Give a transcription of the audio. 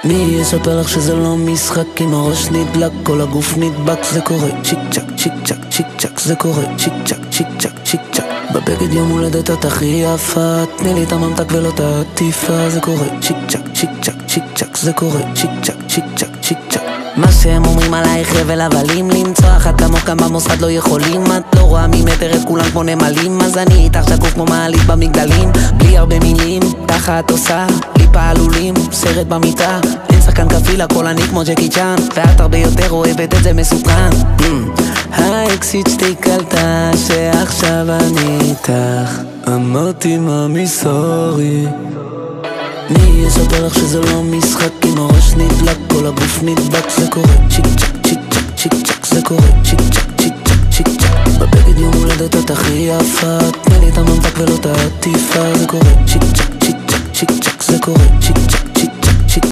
מי יספר לך שזה לא משחק? אם הראש נדלק, כל הגוף נדבק. זה קורה צ'יק צ'ק, צ'יק צ'ק, צ'יק צ'ק. זה קורה צ'יק צ'ק, צ'יק צ'ק, צ'יק צ'ק. בבגד יום הולדת את הכי יפה, תני לי את הממתק ולא את העטיפה. זה קורה צ'יק צ'ק, צ'יק צ'ק, צ'יק צ'ק. זה קורה צ'יק צ'ק, צ'יק צ'ק, צ'יק צ'ק. מה שהם אומרים עלייך חבל, אבל אם למצוא אחת כמוך כאן במוסד לא יכולים. את לא רואה ממטר את כולם כמו נמלים, אז אני איתך שקוף כמו מעלית במגדלים. בלי הרבה מילים, ככה את עושה לי פעלולים, סרט במיטה. אין שחקן כפיל, הכל אני כמו ג'קי צ'אן, ואת הרבה יותר אוהבת את זה מסוכן. האקסיט שלי קלטה שעכשיו אני איתך, אמרתי מאמי סורי. מי יספר לך שזה לא משחק? אם הראש נדלק, כל הגוף נדבק. זה קורה צ'יק צ'ק, צ'יק צ'ק, צ'יק צ'ק. זה קורה צ'יק צ'ק, צ'יק צ'ק, צ'יק צ'ק. בבגד יום הולדת את הכי יפה, תני לי את הממתק ולא את העטיפה. זה קורה צ'יק צ'ק, צ'יק צ'ק, צ'יק צ'ק. זה קורה צ'יק צ'ק.